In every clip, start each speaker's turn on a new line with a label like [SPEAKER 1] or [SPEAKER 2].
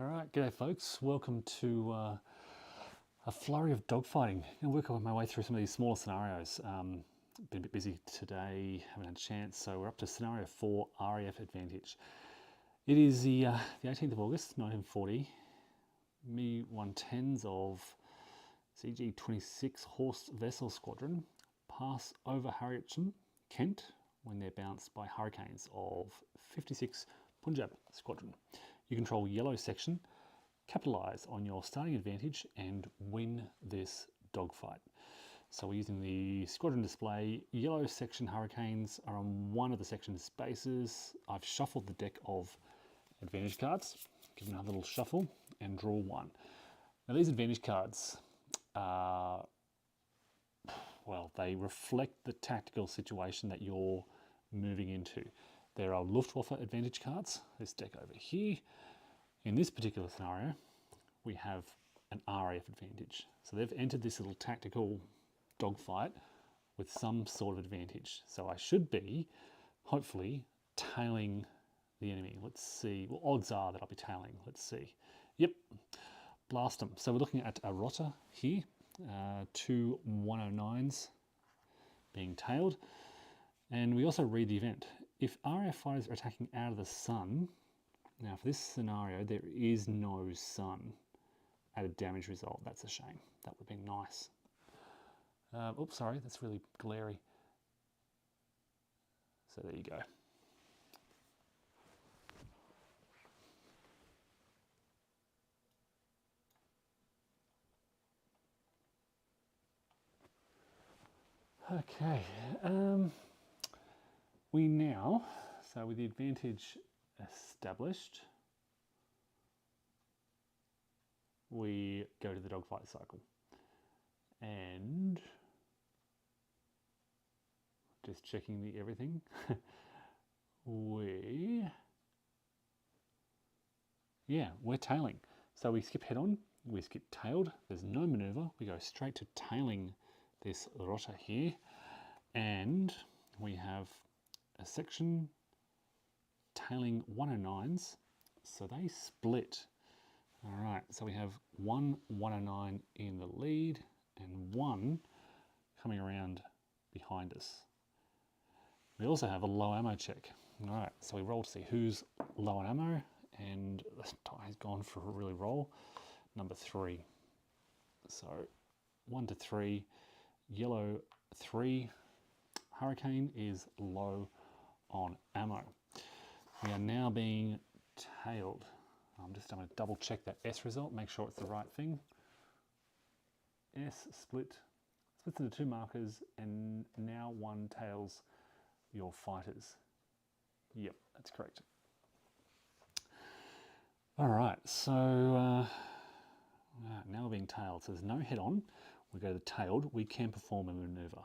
[SPEAKER 1] All right, g'day folks. Welcome to a flurry of dogfighting. I'm going to work my way through some of these smaller scenarios. Been a bit busy today, haven't had a chance, so we're up to scenario 4, RAF Advantage. It is the 18th of August, 1940. Me 110s of CG-26 Horse Vessel Squadron pass over Harrietsham, Kent, when they're bounced by hurricanes of 56 Punjab Squadron. You control yellow section, capitalise on your starting advantage and win this dogfight. So we're using the squadron display. Yellow section hurricanes are on one of the section spaces. I've shuffled the deck of advantage cards, give them a little shuffle and draw one. Now these advantage cards are, well, they reflect the tactical situation that you're moving into. There are Luftwaffe advantage cards, this deck over here. In this particular scenario, we have an RAF advantage. So they've entered this little tactical dogfight with some sort of advantage. So I should be, hopefully, tailing the enemy. Let's see. Well, odds are that I'll be tailing. Let's see. Yep, blast them. So we're looking at a rotter here, two 109s being tailed. And we also read the event. If RAF fighters are attacking out of the sun, now for this scenario, there is no sun at a damage result. That's a shame. That would have been nice. Oops, sorry, that's really glary. So there you go. Okay, we now, so with the advantage established, we go to the dogfight cycle. And just checking the everything, we're tailing. So we skip head on, we skip tailed, there's no maneuver, we go straight to tailing this rotter here, and we have a section tailing 109s, so they split. All right, so we have one 109 in the lead and one coming around behind us. We also have a low ammo check. All right, so we roll to see who's low on ammo, and this guy's gone for a really roll. Number 3. So 1 to 3, yellow 3. Hurricane is low on ammo. We are now being tailed. I'm going to double check that S result, make sure it's the right thing. S splits into 2 markers, and now one tails your fighters. Yep, that's correct. All right, so now we're being tailed. So there's no head on. We go to the tailed. We can perform a maneuver.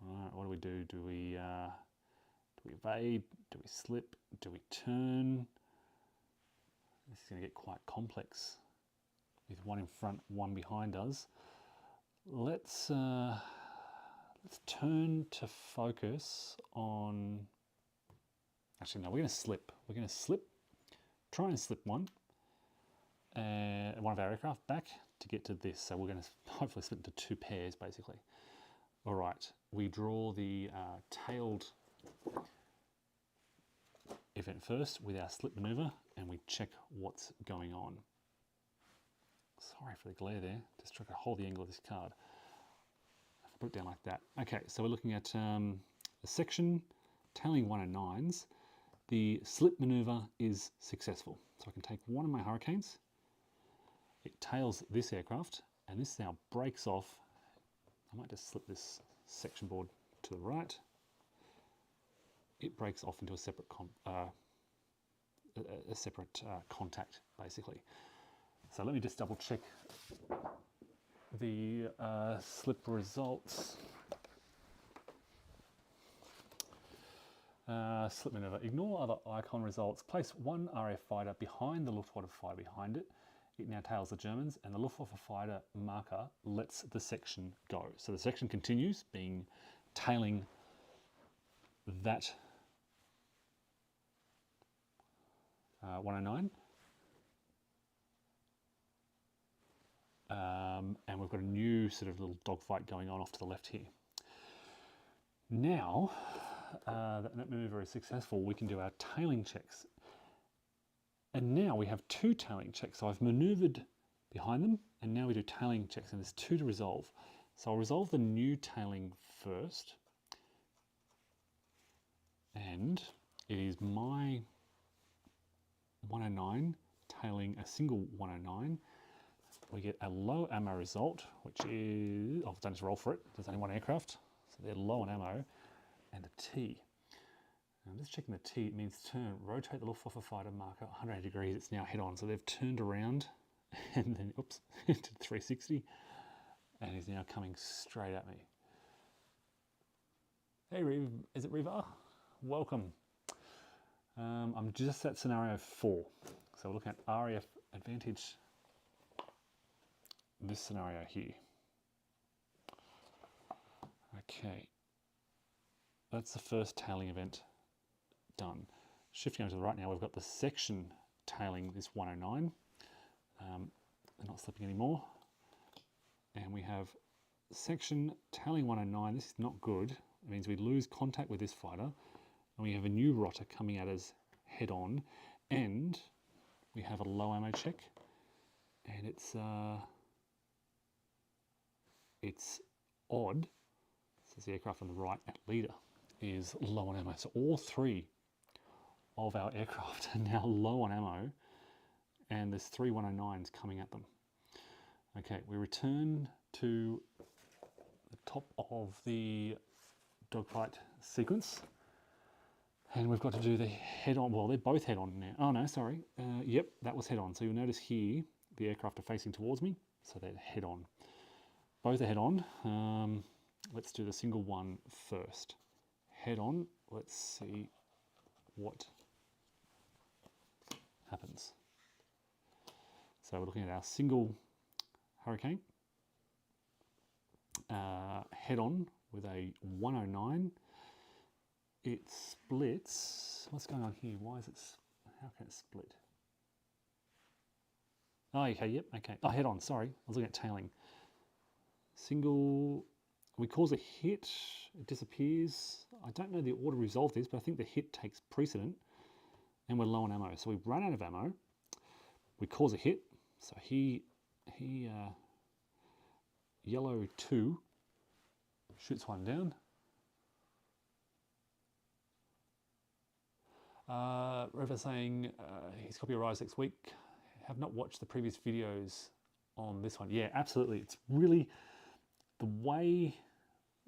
[SPEAKER 1] All right, what do? Do we evade? Do we slip? Do we turn? This is going to get quite complex with one in front, one behind us. Let's turn to focus on. Actually, no, we're going to slip. We're going to slip. Try and slip one of our aircraft back to get to this. So we're going to hopefully split into 2 pairs, basically. All right, we draw the tailed event first with our slip maneuver, and we check what's going on. Sorry for the glare there, just trying to hold the angle of this card. If I put it down like that. Okay, so we're looking at a section tailing 109s. The slip maneuver is successful. So I can take one of my hurricanes, it tails this aircraft, and this now breaks off. I might just slip this section board to the right. It breaks off into a separate contact, basically. So let me just double check the slip results. Slip maneuver. Ignore other icon results. Place one RAF fighter behind the Luftwaffe fighter behind it. It now tails the Germans, and the Luftwaffe fighter marker lets the section go. So the section continues, tailing that 109. And we've got a new sort of little dogfight going on off to the left here. Now, that maneuver is successful, we can do our tailing checks. And now we have 2 tailing checks. So I've maneuvered behind them, and now we do tailing checks, and there's 2 to resolve. So I'll resolve the new tailing first. And it is my 109 tailing a single 109. We get a low ammo result, which is, oh, don't just roll for it, there's only 1 aircraft, so they're low on ammo, and a T. I'm just checking the T, it means turn, rotate the Luftwaffe fighter marker 180 degrees, it's now head on. So they've turned around and then, oops, to 360, and he's now coming straight at me. Hey, is it Riva? Welcome. I'm just at scenario 4. So we're looking at RAF advantage, this scenario here. Okay, that's the first tailing event done. Shifting over to the right now, we've got the section tailing this 109. They're not slipping anymore. And we have section tailing 109. This is not good. It means we lose contact with this fighter. And we have a new rotor coming at us head on. And we have a low ammo check. And it's odd. So the aircraft on the right at leader is low on ammo. So all 3 of our aircraft are now low on ammo, and there's 3 109s coming at them. Okay, we return to the top of the dogfight sequence, and we've got to do the head-on. Well, they're both head-on now. Oh no, sorry. Yep, that was head-on. So you'll notice here the aircraft are facing towards me, so they're head-on. Both are head-on. Let's do the single one first. Head-on. Let's see what happens. So we're looking at our single Hurricane, head-on with a 109. It splits. What's going on here? Why is it? How can it split? Oh, okay. Yep. Okay. Oh, head-on. Sorry, I was looking at tailing. Single. We cause a hit. It disappears. I don't know the order resolved this, but I think the hit takes precedent. And we're low on ammo, so we run out of ammo. We cause a hit, so he yellow 2 shoots one down. River saying his copy arrives next week. Have not watched the previous videos on this one. Yeah, absolutely. It's really the way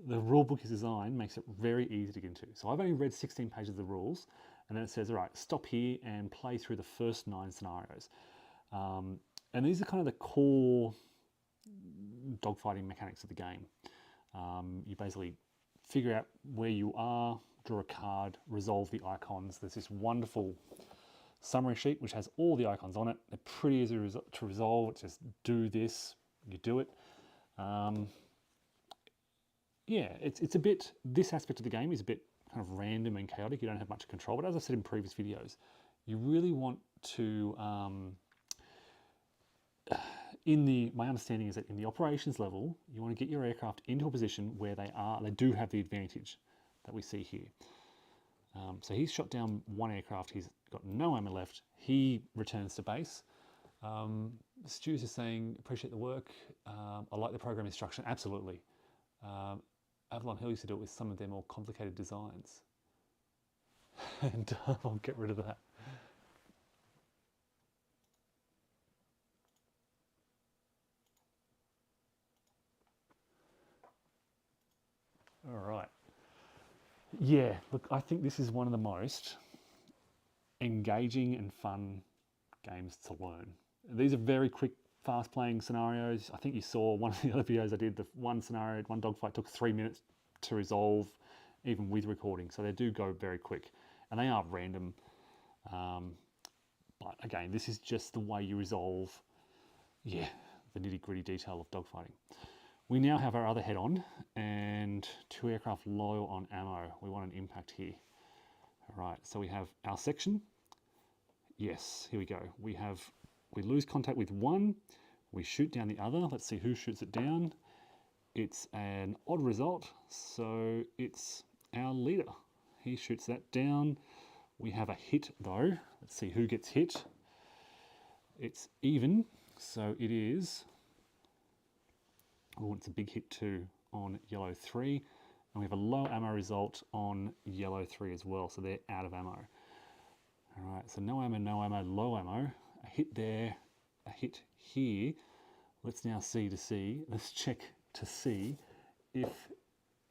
[SPEAKER 1] the rule book is designed makes it very easy to get into. So I've only read 16 pages of the rules. And then it says, all right, stop here and play through the first 9 scenarios. And these are kind of the core dogfighting mechanics of the game. You basically figure out where you are, draw a card, resolve the icons. There's this wonderful summary sheet which has all the icons on it. They're pretty easy to resolve. It's just do this, you do it. Yeah, it's a bit, this aspect of the game is a bit kind of random and chaotic. You don't have much control, but as I said in previous videos, you really want to, my understanding is that in the operations level, you want to get your aircraft into a position where they do have the advantage that we see here. So he's shot down 1 aircraft, he's got no ammo left, he returns to base. Stu's is saying, appreciate the work, I like the program instruction, absolutely. Avalon Hill used to do it with some of their more complicated designs. And I'll get rid of that. All right. Yeah, look, I think this is one of the most engaging and fun games to learn. These are very quick, fast-playing scenarios. I think you saw one of the other videos I did, the one scenario, one dogfight took 3 minutes to resolve, even with recording. So they do go very quick, and they are random. But again, this is just the way you resolve, the nitty-gritty detail of dogfighting. We now have our other head-on and 2 aircraft low on ammo. We want an impact here. All right, so we have our section, Yes, here we go. We lose contact with one, we shoot down the other. Let's see who shoots it down. It's an odd result, so it's our leader. He shoots that down. We have a hit though. Let's see who gets hit. It's even, so it is. Oh, it's a big hit too on yellow 3. And we have a low ammo result on yellow 3 as well, so they're out of ammo. All right, so no ammo, low ammo. A hit there, a hit here. Let's now let's check to see if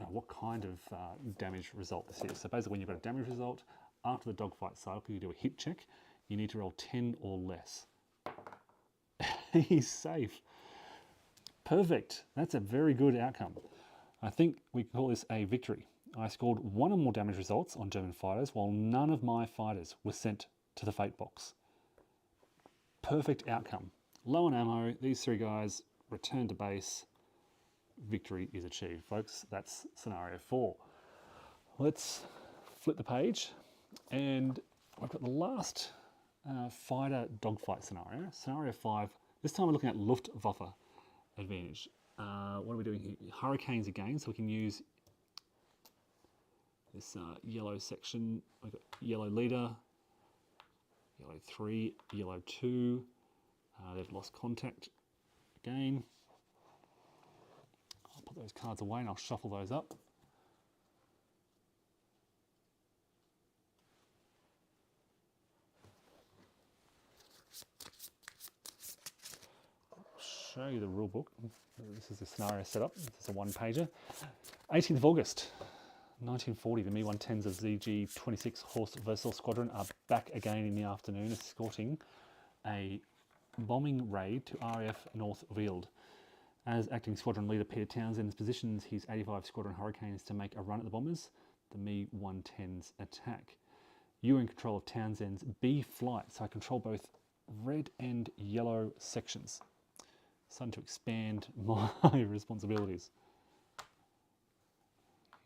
[SPEAKER 1] what kind of damage result this is. So basically when you've got a damage result, after the dogfight cycle, you do a hit check. You need to roll 10 or less. He's safe. Perfect. That's a very good outcome. I think we can call this a victory. I scored 1 or more damage results on German fighters, while none of my fighters were sent to the fate box. Perfect outcome. Low on ammo, these 3 guys return to base. Victory is achieved, folks. That's scenario 4. Let's flip the page, and I've got the last fighter dogfight scenario. Scenario 5. This time we're looking at Luftwaffe advantage. What are we doing here? Hurricanes again, so we can use this yellow section. We've got yellow leader, yellow 3, yellow 2. They've lost contact again. I'll put those cards away and I'll shuffle those up. Show you the rule book. This is the scenario setup. This is a 1-pager. 18th of August, 1940, the Me-110s of ZG 26 Horse Vessel Squadron are back again in the afternoon, escorting a bombing raid to RAF North Weald. As acting squadron leader Peter Townsend positions his 85 Squadron Hurricanes to make a run at the bombers, the Me-110s attack. You are in control of Townsend's B flight, so I control both red and yellow sections. Starting to expand my responsibilities.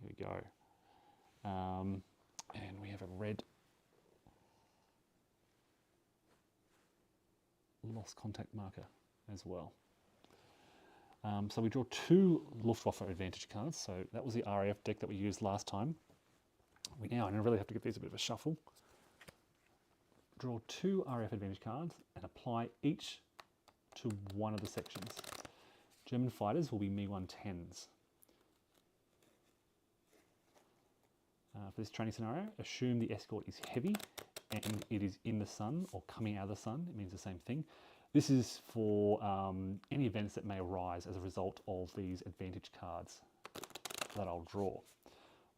[SPEAKER 1] Here we go. And we have a red lost contact marker as well. So we draw 2 Luftwaffe advantage cards. So that was the RAF deck that we used last time. We now really have to give these a bit of a shuffle. Draw 2 RAF advantage cards and apply each to one of the sections. German fighters will be Me-110s. For this training scenario, assume the escort is heavy and it is in the sun or coming out of the sun. It means the same thing. This is for any events that may arise as a result of these advantage cards that I'll draw.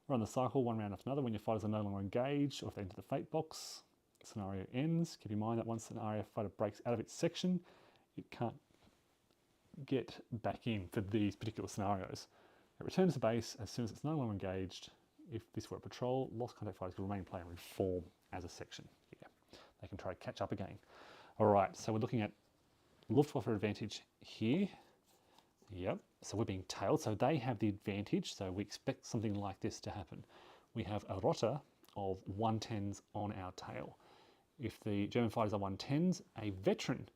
[SPEAKER 1] Run the cycle 1 round after another. When your fighters are no longer engaged or if they enter the fate box, the scenario ends. Keep in mind that once an RAF fighter breaks out of its section, it can't get back in for these particular scenarios. It returns to base as soon as it's no longer engaged. If this were a patrol, lost contact fighters will remain in play and reform as a section. Yeah, they can try to catch up again. All right, so we're looking at Luftwaffe advantage here. Yep, so we're being tailed, so they have the advantage, so we expect something like this to happen. We have a rotor of 110s on our tail. If the German fighters are 110s, a veteran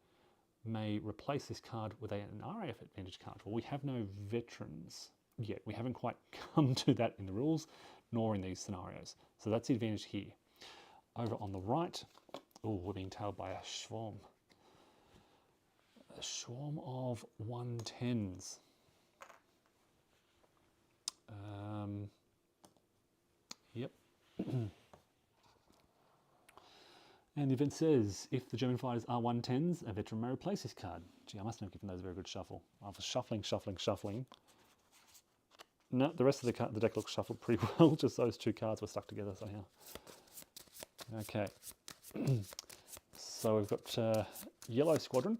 [SPEAKER 1] may replace this card with an RAF advantage card. Well, we have no veterans yet. We haven't quite come to that in the rules, nor in these scenarios. So that's the advantage here. Over on the right, oh, we're being tailed by a swarm. A swarm of 110s. Yep. And the event says, if the German fighters are 110s, a veteran may replace this card. Gee, I must have given those a very good shuffle. I was shuffling. No, the rest of the deck looks shuffled pretty well. Just those 2 cards were stuck together somehow. Okay. So we've got yellow squadron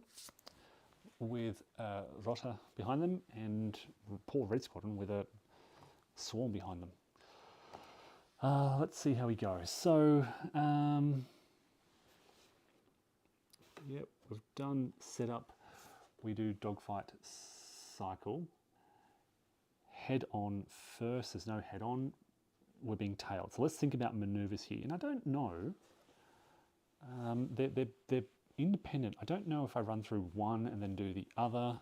[SPEAKER 1] with a rotor behind them and poor red squadron with a swarm behind them. Let's see how we go. So, yep, we've done setup. We do dogfight cycle. Head on first, there's no head on. We're being tailed. So let's think about maneuvers here. And I don't know They're independent. I don't know if I run through one and then do the other,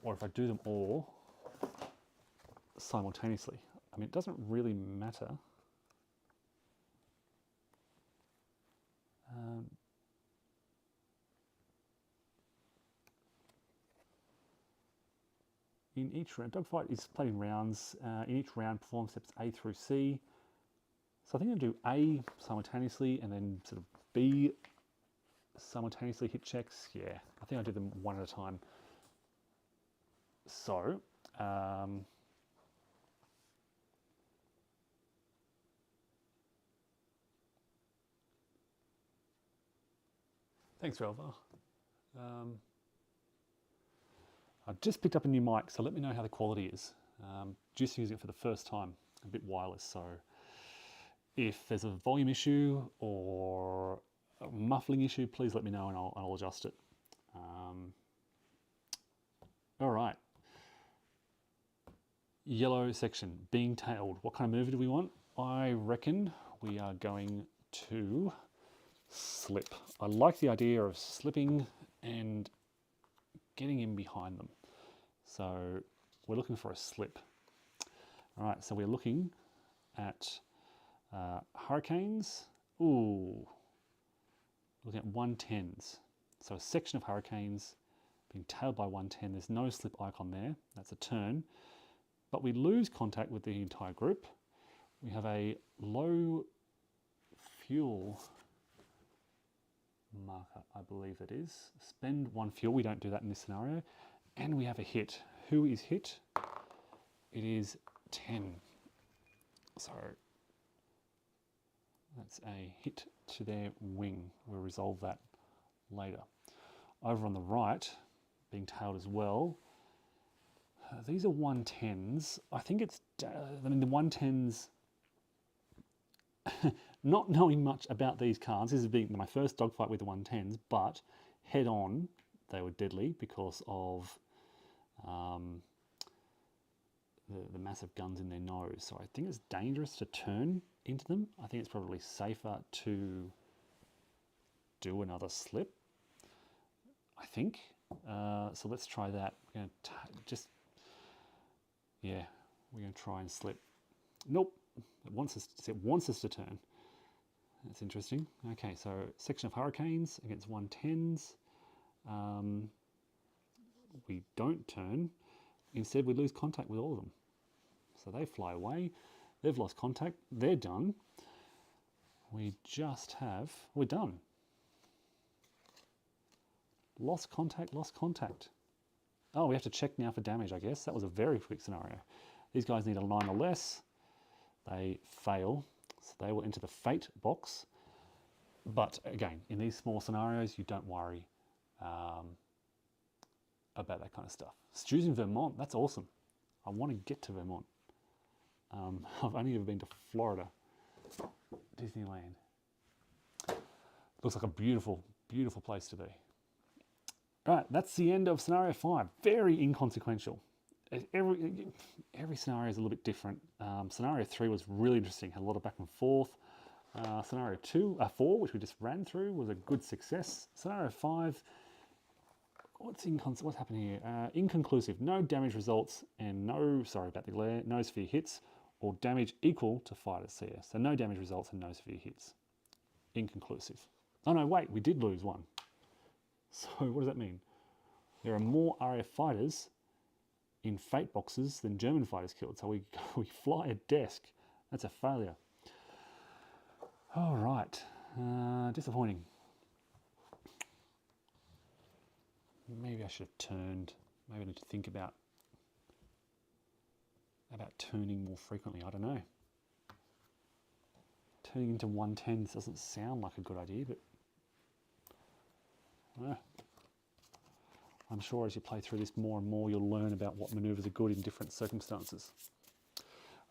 [SPEAKER 1] or if I do them all simultaneously. I mean, it doesn't really matter. In each round, dogfight is played in rounds. In each round, perform steps A through C. So I think I'll do A simultaneously and then sort of B simultaneously hit checks. Yeah, I think I'll do them one at a time. So, thanks, Relva. I've just picked up a new mic, so let me know how the quality is. Just using it for the first time, a bit wireless, so if there's a volume issue or a muffling issue, please let me know and I'll adjust it. All right. Yellow section, being tailed. What kind of mover do we want? I reckon we are going to slip. I like the idea of slipping and getting in behind them. So we're looking for a slip. All right, so we're looking at hurricanes. Ooh, looking at 110s. So a section of hurricanes being tailed by 110. There's no slip icon there. That's a turn. But we lose contact with the entire group. We have a low fuel marker, I believe it is. Spend 1 fuel. We don't do that in this scenario. And we have a hit. Who is hit? It is 10. So that's a hit to their wing. We'll resolve that later. Over on the right, being tailed as well. These are 110s. I think it's, I mean, the 110s, not knowing much about these cards, this has been my first dogfight with the 110s, but head on, they were deadly because of the massive guns in their nose. So I think it's dangerous to turn into them. I think it's probably safer to do another slip, I think. So let's try that. We're going to we're going to try and slip. Nope, it wants us to turn. That's interesting. Okay, so section of hurricanes against 110s. We don't turn. Instead, we lose contact with all of them. So they fly away. They've lost contact. They're done. We're done. Lost contact, lost contact. Oh, we have to check now for damage, I guess. That was a very quick scenario. These guys need a 9 or less. They fail, so they will enter the fate box. But again, in these small scenarios, you don't worry about that kind of stuff. Stews in Vermont, that's awesome. I want to get to Vermont. I've only ever been to Florida, Disneyland. Looks like a beautiful, beautiful place to be. All right, that's the end of scenario 5. Very inconsequential. Every scenario is a little bit different. Scenario 3 was really interesting, had a lot of back and forth. Scenario 4, which we just ran through, was a good success. Scenario 5, what's happening here? Inconclusive, no damage results, and no severe hits, or damage equal to fighter's CS. So no damage results and no severe hits. Inconclusive. Oh no, wait, we did lose one. So what does that mean? There are more RAF fighters in fate boxes than German fighters killed. So we fly a desk. That's a failure. All right, disappointing. Maybe I should have turned. Maybe I need to think about turning more frequently. I don't know. Turning into 110s doesn't sound like a good idea, but I'm sure as you play through this more and more, you'll learn about what manoeuvres are good in different circumstances.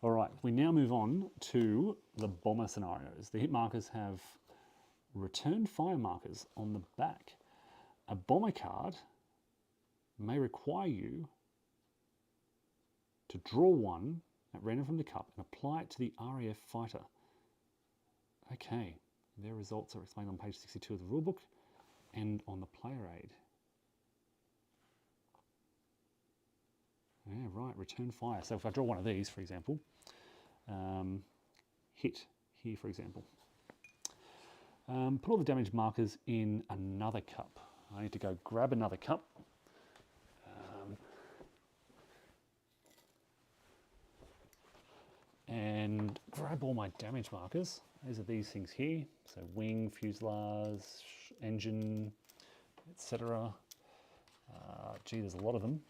[SPEAKER 1] All right, we now move on to the bomber scenarios. The hit markers have return fire markers on the back. A bomber card may require you to draw one at random from the cup and apply it to the RAF fighter. Okay, Their results are explained on page 62 of the rulebook and on the player aid. Yeah, right, return fire. So if I draw one of these, for example, hit here, for example. Put all the damage markers in another cup. I need to go grab another cup. And grab all my damage markers. These are these things here. So wing, fuselage, engine, etc. Gee, there's a lot of them.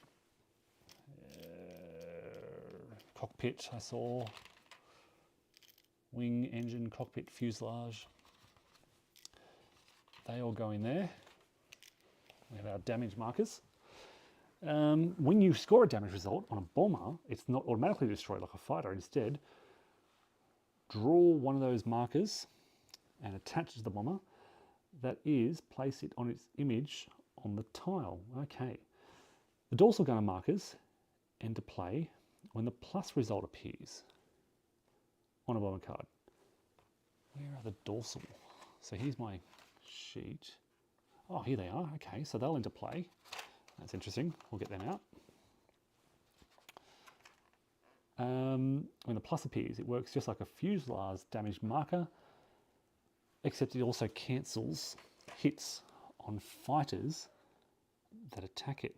[SPEAKER 1] Cockpit, I saw. Wing, engine, cockpit, fuselage. They all go in there. We have our damage markers. When you score a damage result on a bomber, it's not automatically destroyed like a fighter. Instead, draw one of those markers and attach it to the bomber. That is, place it on its image on the tile. Okay. The dorsal gunner markers enter play when the plus result appears on a bomber card. Where are the dorsal? So here's my sheet. Oh, here they are. Okay, so they'll enter play. That's interesting. We'll get them out. When the plus appears, it works just like a fuselage damage marker, except it also cancels hits on fighters that attack it.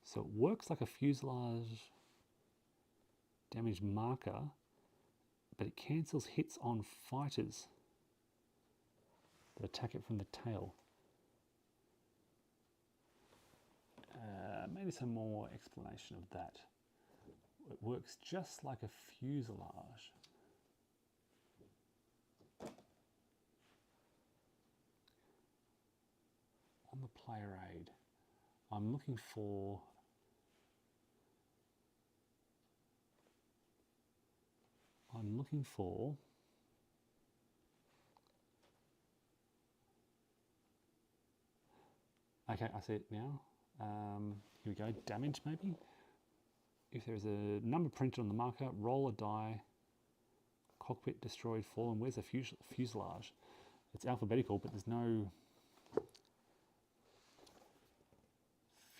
[SPEAKER 1] So it works like a fuselage damage marker, but it cancels hits on fighters that attack it from the tail. Maybe some more explanation of that. It works just like a fuselage. On the player aid, I'm looking for okay, I see it now. Here we go, damage maybe. If there's a number printed on the marker, roll a die, cockpit destroyed, fallen. Where's the fuselage? It's alphabetical, but there's no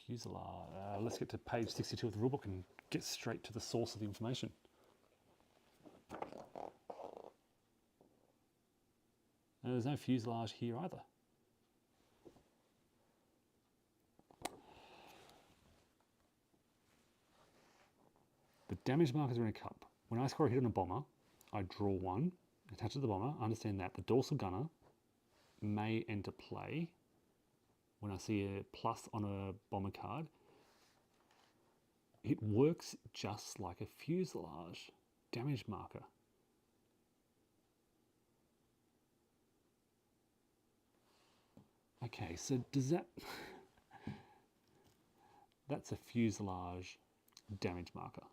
[SPEAKER 1] fuselage. Let's get to page 62 of the rulebook and get straight to the source of the information. There's no fuselage here either. The damage markers are in a cup. When I score a hit on a bomber, I draw one, attach it to the bomber. I understand that. The dorsal gunner may enter play when I see a plus on a bomber card. It works just like a fuselage damage marker. Okay, so does that... That's a fuselage damage marker.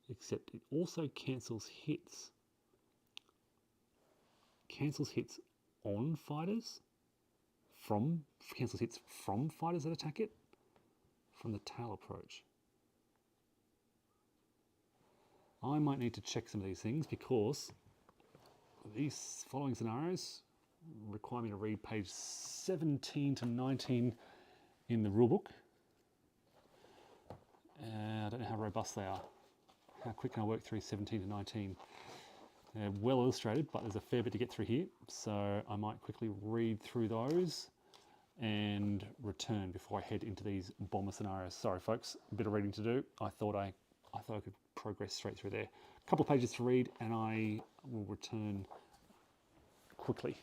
[SPEAKER 1] Except it also cancels hits. Cancels hits on fighters, cancels hits from fighters that attack it, from the tail approach. I might need to check some of these things because these following scenarios require me to read page 17 to 19 in the rulebook. I don't know how robust they are. How quick can I work through 17 to 19? They're well illustrated, but there's a fair bit to get through here. So I might quickly read through those and return before I head into these bomber scenarios. Sorry folks, a bit of reading to do. I thought I could progress straight through there. A couple of pages to read and I will return quickly.